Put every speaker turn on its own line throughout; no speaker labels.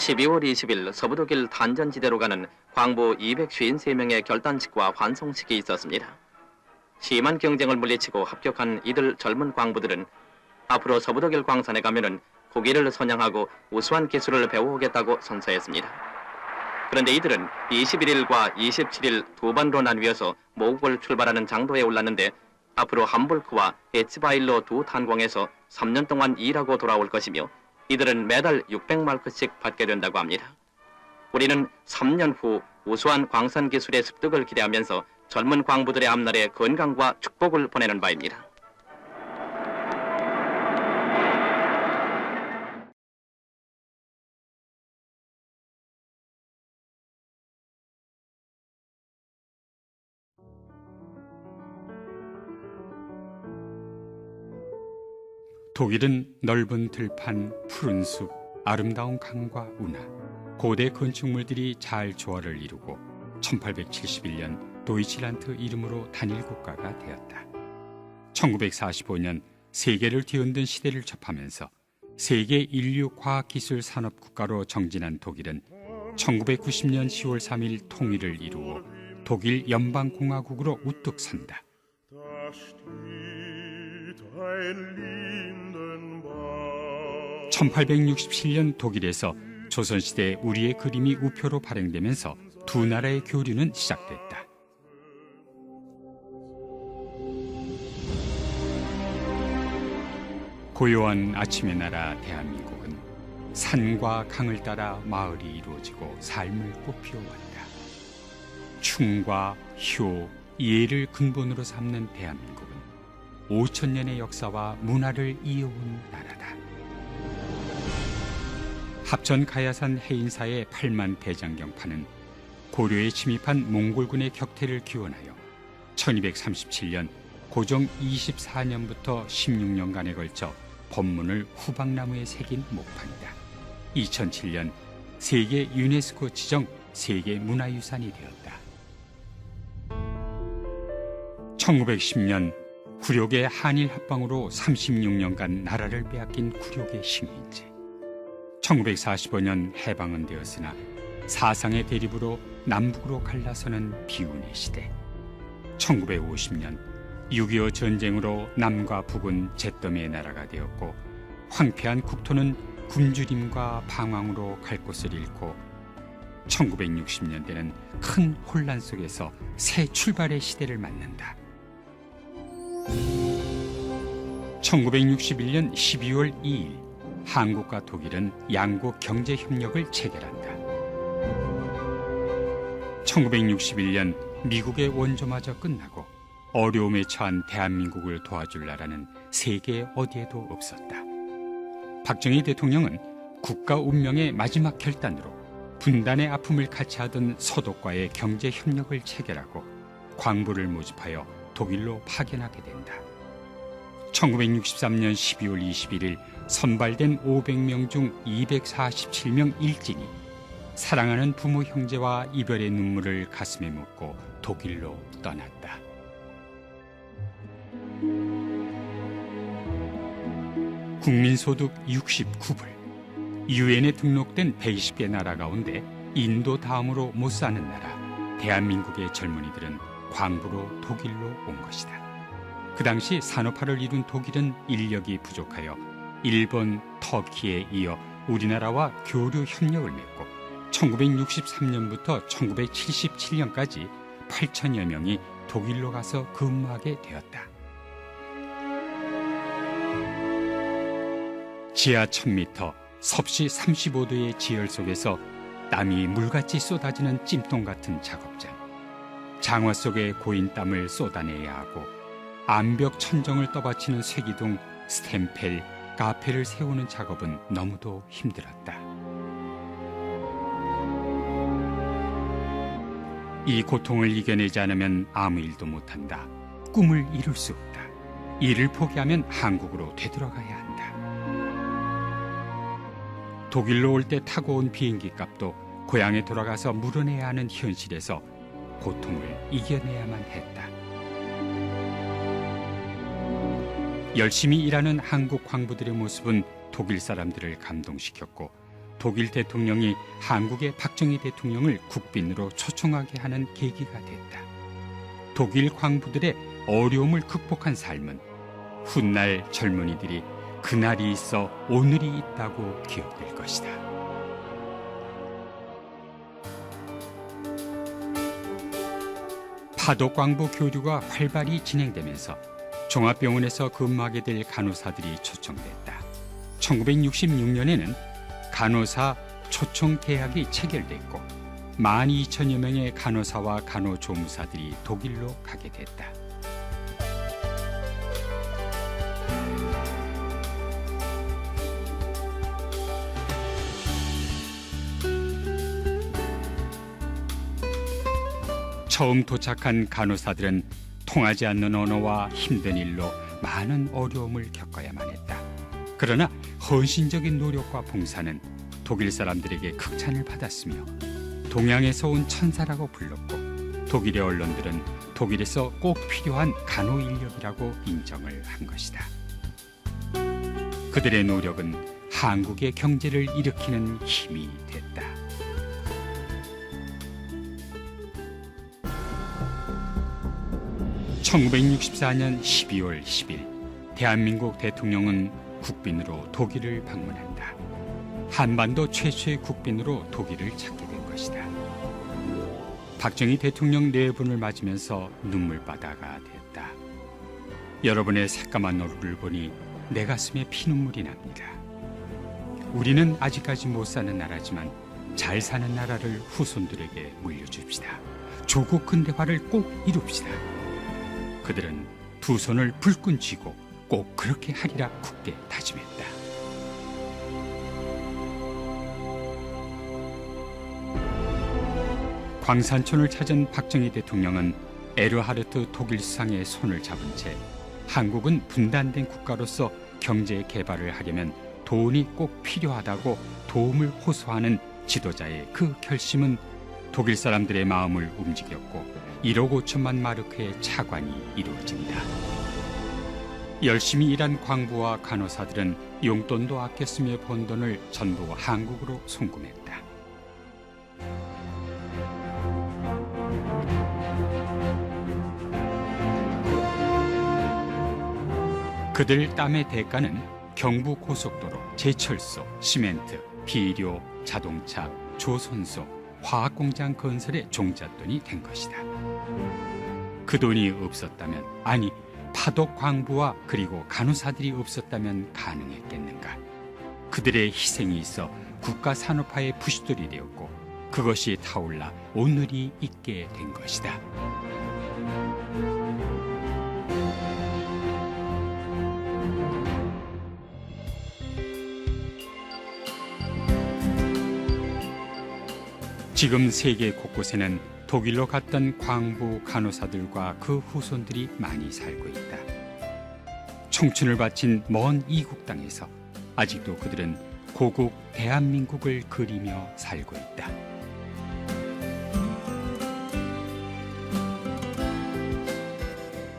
12월 20일 서부독일 단전지대로 가는 광부 253명의 결단식과 환송식이 있었습니다. 심한 경쟁을 물리치고 합격한 이들 젊은 광부들은 앞으로 서부독일 광산에 가면은 고기를 선양하고 우수한 기술을 배워오겠다고 선서했습니다. 그런데 이들은 21일과 27일 두 번으로 나뉘어서 모국을 출발하는 장도에 올랐는데 앞으로 함불크와 에츠바일로 두 탄광에서 3년 동안 일하고 돌아올 것이며 이들은 매달 600마크씩 받게 된다고 합니다. 우리는 3년 후 우수한 광산 기술의 습득을 기대하면서 젊은 광부들의 앞날에 건강과 축복을 보내는 바입니다.
독일은 넓은 들판, 푸른 숲, 아름다운 강과 운하, 고대 건축물들이 잘 조화를 이루고 1871년 도이칠란트 이름으로 단일 국가가 되었다. 1945년 세계를 뒤흔든 시대를 접하면서 세계 인류 과학기술 산업 국가로 정진한 독일은 1990년 10월 3일 통일을 이루어 독일 연방공화국으로 우뚝 선다. 1867년 독일에서 조선시대 우리의 그림이 우표로 발행되면서 두 나라의 교류는 시작됐다. 고요한 아침의 나라 대한민국은 산과 강을 따라 마을이 이루어지고 삶을 꽃피워왔다. 충과 효, 예를 근본으로 삼는 대한민국은 5,000년의 역사와 문화를 이어온 나라다. 합천 가야산 해인사의 8만 대장경파는 고려에 침입한 몽골군의 격퇴를 기원하여 1237년 고종 24년부터 16년간에 걸쳐 법문을 후방나무에 새긴 목판이다. 2007년 세계 유네스코 지정 세계문화유산이 되었다. 1910년 굴욕의 한일 합방으로 36년간 나라를 빼앗긴 굴욕의 식민지. 1945년 해방은 되었으나 사상의 대립으로 남북으로 갈라서는 비운의 시대. 1950년 6.25 전쟁으로 남과 북은 잿더미의 나라가 되었고 황폐한 국토는 굶주림과 방황으로 갈 곳을 잃고 1960년대는 큰 혼란 속에서 새 출발의 시대를 맞는다. 1961년 12월 2일 한국과 독일은 양국 경제협력을 체결한다. 1961년 미국의 원조마저 끝나고 어려움에 처한 대한민국을 도와줄 나라는 세계 어디에도 없었다. 박정희 대통령은 국가 운명의 마지막 결단으로 분단의 아픔을 같이 하던 서독과의 경제협력을 체결하고 광부를 모집하여 독일로 파견하게 된다. 1963년 12월 21일 선발된 500명 중 247명 일진이 사랑하는 부모 형제와 이별의 눈물을 가슴에 묻고 독일로 떠났다. 국민소득 69불, 유엔에 등록된 120개 나라 가운데 인도 다음으로 못 사는 나라, 대한민국의 젊은이들은 광부로 독일로 온 것이다. 그 당시 산업화를 이룬 독일은 인력이 부족하여 일본, 터키에 이어 우리나라와 교류 협력을 맺고 1963년부터 1977년까지 8천여 명이 독일로 가서 근무하게 되었다. 지하 1000m, 섭씨 35도의 지열 속에서 땀이 물같이 쏟아지는 찜통 같은 작업장. 장화 속에 고인 땀을 쏟아내야 하고 암벽 천정을 떠받치는 쇠기둥, 스탬펠, 가페를 세우는 작업은 너무도 힘들었다. 이 고통을 이겨내지 않으면 아무 일도 못한다. 꿈을 이룰 수 없다. 이를 포기하면 한국으로 되돌아가야 한다. 독일로 올 때 타고 온 비행기 값도 고향에 돌아가서 물어내야 하는 현실에서 고통을 이겨내야만 했다. 열심히 일하는 한국 광부들의 모습은 독일 사람들을 감동시켰고 독일 대통령이 한국의 박정희 대통령을 국빈으로 초청하게 하는 계기가 됐다. 독일 광부들의 어려움을 극복한 삶은 훗날 젊은이들이 그날이 있어 오늘이 있다고 기억될 것이다. 파독광부 교류가 활발히 진행되면서 종합병원에서 근무하게 될 간호사들이 초청됐다. 1966년에는 간호사 초청 계약이 체결됐고 12,000여 명의 간호사와 간호조무사들이 독일로 가게 됐다. 처음 도착한 간호사들은 통하지 않는 언어와 힘든 일로 많은 어려움을 겪어야만 했다. 그러나 헌신적인 노력과 봉사는 독일 사람들에게 극찬을 받았으며 동양에서 온 천사라고 불렀고 독일의 언론들은 독일에서 꼭 필요한 간호 인력이라고 인정을 한 것이다. 그들의 노력은 한국의 경제를 일으키는 힘이 됐다. (1964년 12월 10일) 대한민국 대통령은 국빈으로 독일을 방문한다. 한반도 최초의 국빈으로 독일을 찾게 된 것이다. 박정희 대통령 네 분을 맞으면서 눈물바다가 됐다. 여러분의 새까만 얼굴을 보니 내 가슴에 피눈물이 납니다. 우리는 아직까지 못 사는 나라지만 잘 사는 나라를 후손들에게 물려줍시다. 조국 근대화를 꼭 이룹시다. 그들은 두 손을 불끈 쥐고 꼭 그렇게 하리라 굳게 다짐했다. 광산촌을 찾은 박정희 대통령은 에르하르트 독일 수상의 손을 잡은 채 한국은 분단된 국가로서 경제 개발을 하려면 돈이 꼭 필요하다고 도움을 호소하는 지도자의 그 결심은 독일 사람들의 마음을 움직였고 1억 5천만 마르크의 차관이 이루어진다. 열심히 일한 광부와 간호사들은 용돈도 아껴 쓰며 번 돈을 전부 한국으로 송금했다. 그들 땀의 대가는 경부고속도로, 제철소, 시멘트, 비료, 자동차, 조선소, 화학공장 건설의 종잣돈이 된 것이다. 그 돈이 없었다면, 아니 파독 광부와 그리고 간호사들이 없었다면 가능했겠는가? 그들의 희생이 있어 국가 산업화의 부시돌이 되었고 그것이 타올라 오늘이 있게 된 것이다. 지금 세계 곳곳에는 독일로 갔던 광부 간호사들과 그 후손들이 많이 살고 있다. 청춘을 바친 먼 이국 땅에서 아직도 그들은 고국 대한민국을 그리며 살고 있다.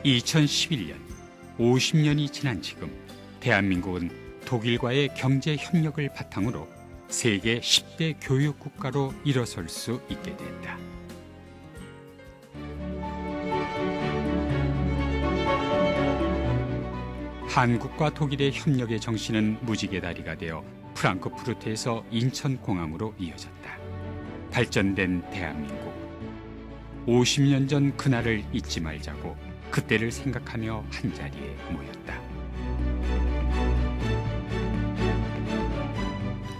(2011년) 50년이 지난 지금 대한민국은 독일과의 경제 협력을 바탕으로 세계 10대 교육 국가로 일어설 수 있게 됐다. 한국과 독일의 협력의 정신은 무지개 다리가 되어 프랑크푸르트에서 인천공항으로 이어졌다. 발전된 대한민국. 50년 전 그날을 잊지 말자고 그때를 생각하며 한자리에 모였다.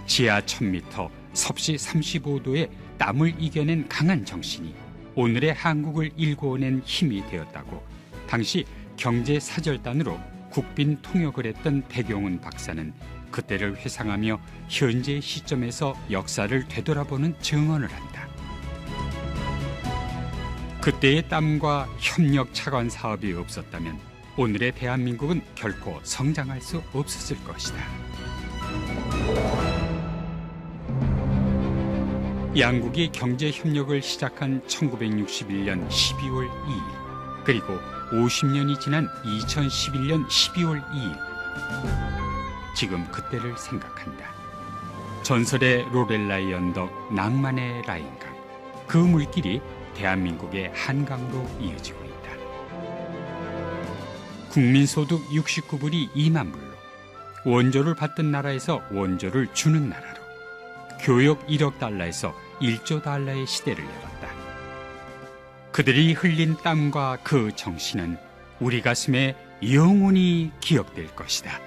지하 1000m, 섭씨 35도의 땀을 이겨낸 강한 정신이 오늘의 한국을 일궈낸 힘이 되었다고 당시 경제사절단으로 국빈 통역을 했던 백용훈 박사는 그때를 회상하며 현재 시점에서 역사를 되돌아보는 증언을 한다. 그때의 땀과 협력 차관 사업이 없었다면 오늘의 대한민국은 결코 성장할 수 없었을 것이다. 양국이 경제 협력을 시작한 1961년 12월 2일, 그리고 50년이 지난 2011년 12월 2일. 지금 그때를 생각한다. 전설의 로렐라의 언덕, 낭만의 라인강, 그 물길이 대한민국의 한강으로 이어지고 있다. 국민소득 69불이 2만 불로, 원조를 받던 나라에서 원조를 주는 나라로, 교역 1억 달러에서 1조 달러의 시대를 열었다. 그들이 흘린 땀과 그 정신은 우리 가슴에 영원히 기억될 것이다.